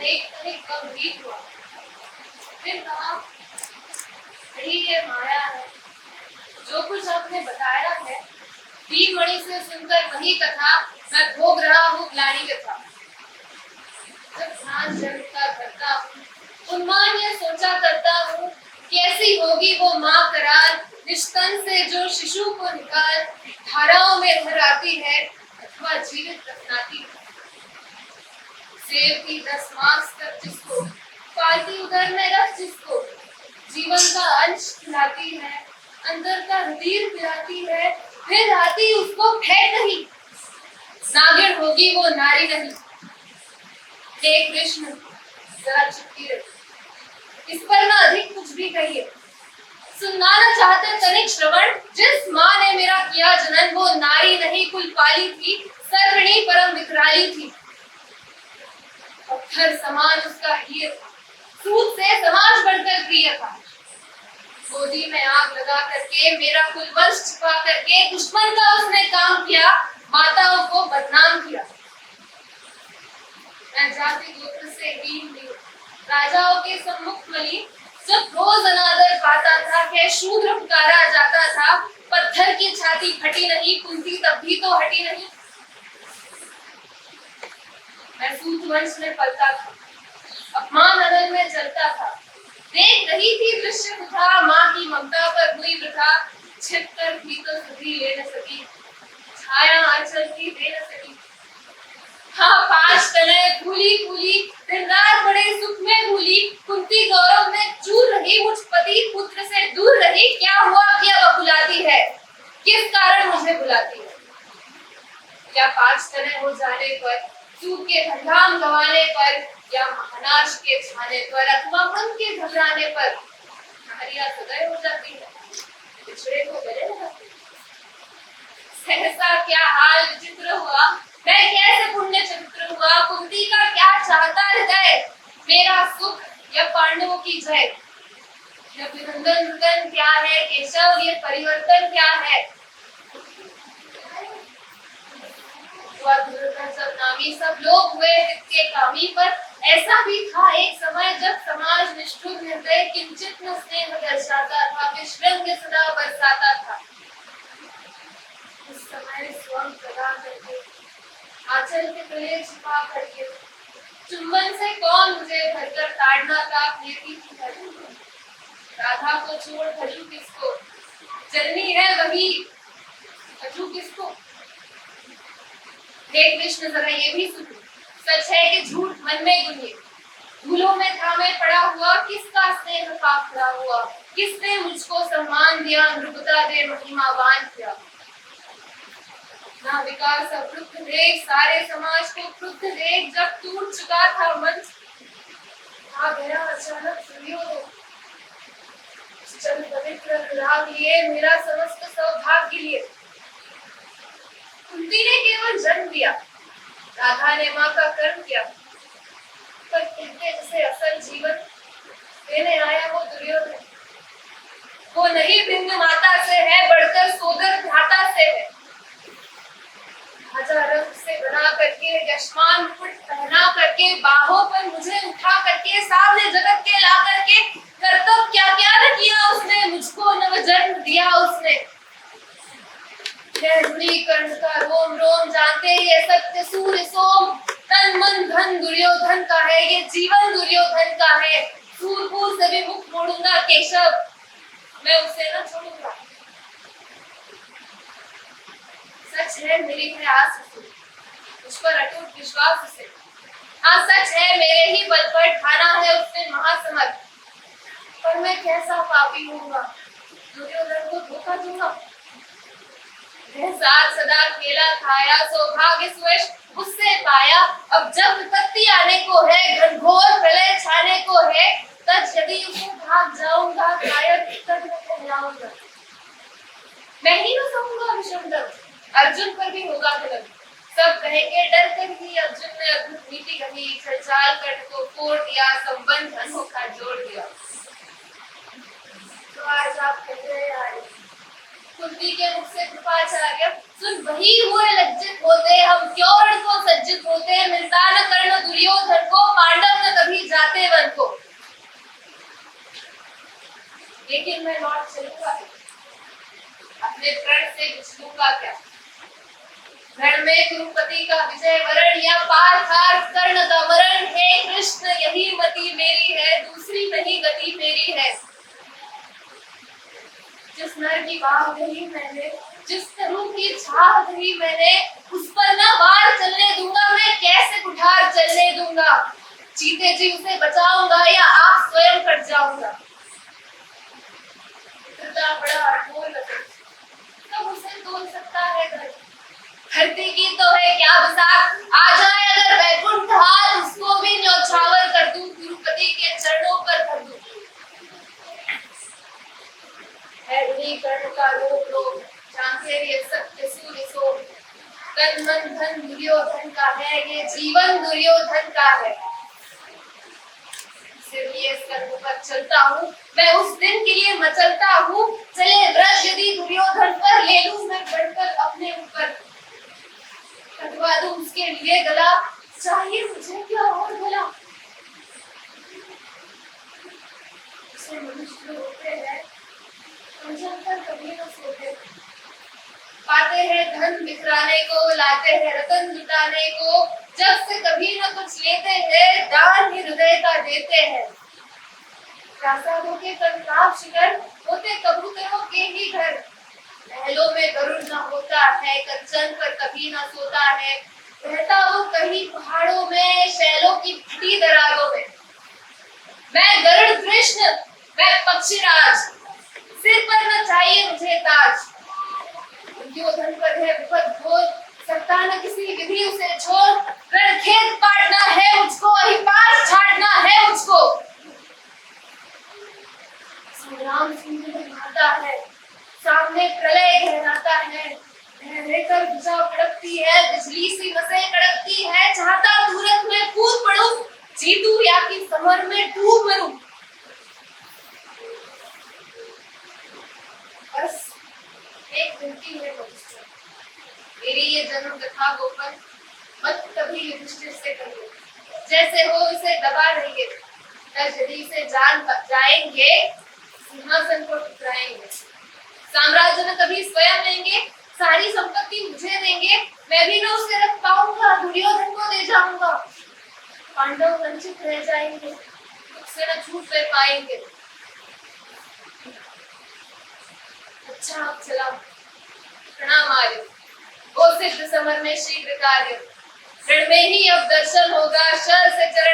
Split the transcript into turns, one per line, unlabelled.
एक तनिक गंभीर हुआ। फिर कहा, यही ये माया है, जो कुछ आपने बताया है मणि से सुनकर वही कथा मैं भोग रहा हूँ ग्लानि कथा। जब ध्यान जगता करता हूँ, उन्मान यह सोचा करता हूँ, कैसी होगी वो माँ करार, निस्तन से जो शिशु को निकाल धाराओं में भराती है अथवा जीवित दफनाती है। सेब की 10 मास तक जिसको पालती उधर में रख जिसको, जीवन का अंश खिलाती है, अंदर का रुधिर पिलाती है, फिर आती उसको फेंक नहीं, नागिन होगी वो नारी नहीं। हे कृष्ण, जरा चुपती रही, इस पर ना अधिक कुछ भी कहिए। सुनाना चाहते तनिक श्रवण, जिस माँ ने मेरा किया जनन वो नारी नहीं कुल पाली थी, सर्वणी परम विकराली थी। पत्थर समान उसका हीर, सूत से समाज बढ़कर प्रिय था। गोदी में आग लगा करके मेरा कुल वंश छिपा करके दुश्मन का उसने काम किया, माताओं को बदनाम किया। मैं जाति गोत्र से हीन थी, राजाओं के सम्मुख मली, जब रोज अनादर पाता था कि शूद्र पुकारा जाता था। पत्थर की छाती फटी नहीं, कुंती तब भी तो हटी नहीं। मैं सूत वंश में पलता था, अपमान अनल में जलता था। देख रही थी दृश्य था, माँ की ममता पर हुई वृथा। छिप कर भी तो सुधी ले न सकी, छाया आंचल की दे न सकी। हाँ, 5 तने फूली फूली, दिन रात बड़े सुख में भूली। कुंती गौरव में चूर रही, मुझ पति पुत्र से दूर रही। क्या हुआ कि अब बुलाती है, किस कारण मुझे बुलाती है? क्या 5 तने हो जाने पर, सूत के धड़ाम गवाने पर, या महानाश के छाने पर, अथवा मन के घबराने पर नारियां सदै हो जाती है, बिछड़े को गले लगाती है। सहसा क्या हाल विचित्र हुआ, मैं कैसे पुण्य चरित्र हुआ। कुंती का क्या चाहता हृदय, मेरा सुख या पांडवों की जय। यह अभिनंदन रुदन क्या है केशव, ये परिवर्तन क्या है। जब नामी सब लोग हुए हित के कामी, पर ऐसा भी था एक समय जब समाज निष्ठुर हृदय किंचित न स्नेह दर्शाता था, विश्रंग सदा बरसाता था। उस समय स्वयं प्रदान करके, आंचल के तले छिपा करके, चुंबन से कौन मुझे भरकर ताड़ना था। लेती थी भजू, राधा को छोड़ भजू किसको, जननी है वही भजू किसको। हे कृष्ण, जरा ये भी सुनो, सच है कि झूठ मन में गुनिए। धूलों में थामे पड़ा हुआ, किसका स्नेह पाप खड़ा हुआ। किसने मुझको सम्मान दिया, नृपता दे महिमावान किया। ना विकास अवरुद्ध देख, सारे समाज को क्रुद्ध देख, जब टूट चुका था मन, आ गया अचानक सूर्योदय। चल पवित्र राग लिए, मेरा समस्त सौभाग्य लिए। कुंती ने केवल जन्म दिया, राधा ने माँ का कर्म किया, पर कहते जिसे असल जीवन देने आया वो दुर्योधन। वो नहीं भिन्न माता से है, बढ़कर सोदर भ्राता से है। राजा रंग से बना करके, यशमान मुकुट पहना करके, बाहों पर मुझे उठा करके, सामने जगत के ला करके, कर्तव्य क्या क्या न किया उसने, मुझको नवजन्म दिया उसने। कर्ण का रोम रोम जानते, ये सत्य सूर्य सोम, तन मन धन दुर्योधन का है, ये जीवन दुर्योधन का है। सूरपुर से भी मुख मोड़ूंगा केशव, मैं उसे न छोड़ूंगा। सच है मेरी है आस उसे, उस पर अटूट विश्वास उसे। हाँ सच है मेरे ही बल पर ठाना है उसने महासमर्थ, पर मैं कैसा पापी होऊंगा, दुर्योधन को धोखा दूंगा। साथ सदा खेला खाया, सौभाग्य सुयश उससे पाया। अब जब विपत्ति आने को है, घनघोर प्रलय छाने को है, तब यदि उसे भाग जाऊंगा, कायर तब मैं कहलाऊंगा। मैं ही न सहूंगा विषम दर्द, अर्जुन पर भी होगा गलत। सब कहेंगे डर कर ही अर्जुन ने अद्भुत नीति कही, छलछाल कर को फोड़ दिया, संबंध अनोखा जोड़ दिया। तो आज आप कह रहे आए कुंती के मुख से कृपाचार्य, सुन वही हुए लज्जित होते, हम क्यों रण को सज्जित होते। मिलता न कर्ण दुर्योधन को, पांडव न का क्या। रण में कुरुपति का विजय वरण या पार हार कर्ण का मरण। हे कृष्ण यही मति मेरी है, दूसरी नहीं गति मेरी है। जिस नर की बात कही मैंने, जिस तरु की चाह कही मैंने, उस पर ना वार चलने दूंगा मैं, कैसे कुठार चलने दूंगा। जीते जी उसे बचाऊंगा या आप स्वयं कट जाऊंगा। मित्रता बड़ा अनमोल रतन, कब उसे तोल सकता है धन। धरती की तो है क्या बसात, आ जाए अगर वैकुंठ हाथ, उसको भी न्यौछावर कर दूं, तिरुपति के चरणों पर धर दूं। है ऋणी कर्ण का लोभ लोभ, झांके ये सत्य सूर्य सो। तन मन धन दुर्योधन का है, ये जीवन दुर्योधन का है। इसलिए कर्म पर चलता हूँ मैं, उस दिन के लिए मचलता हूँ। चले व्रत यदि दुर्योधन पर, ले लूं मैं बढ़कर अपने ऊपर। कटवा दूं उसके लिए गला, चाहिए मुझे क्या और भला। उसे मनुष्य होते हैं, समझन पर कभी न सोते। पाते हैं धन बिखराने को, लाते हैं रतन जुटाने को। जब से कभी न कुछ लेते हैं, दान ही हृदय का देते हैं। प्रासादों के कंकाव शिखर, होते कबूतरों के ही घर। महलों में गरुड़ न होता है, कंचन पर कभी न सोता है। रहता वो कहीं पहाड़ों में, शैलों की फटी दरारों में। मैं गरुड़ कृष्ण, मैं पक्षीराज, सिर पर न चाहिए मुझे ताज। दुर्योधन पर है विपद घोर, सकता न किसी विधि उसे छोड़। रणखेत पाटना है मुझको, अहिपास छाटना है मुझको। संग्राम सिंह भाता है, सामने प्रलय गहराता है। रहकर भुजा कड़कती है, बिजली सी नसें कड़कती है। चाहता तुरंत मैं कूद पड़ूं, जीतू या कि समर में डूब मरूं। बस एक विनती है मुझसे, मेरी ये जन्म कथा गोपन मत कभी युधिष्ठिर से कहिए। जैसे हो इसे दबा रहिए, यदि इसे जान जाएंगे, सिंहासन को ठुकराएंगे। साम्राज्य न कभी स्वयं लेंगे, सारी संपत्ति मुझे देंगे। मैं भी न उसे रख पाऊंगा, दुर्योधन को दे जाऊंगा। पांडव वंचित रह जाएंगे, उससे न छूट ले पाएंगे। अच्छा अब चला, प्रणाम आर्य, हो सिद्ध समर में शीघ्र कार्य। रण में ही अब दर्शन होगा, शर से चरण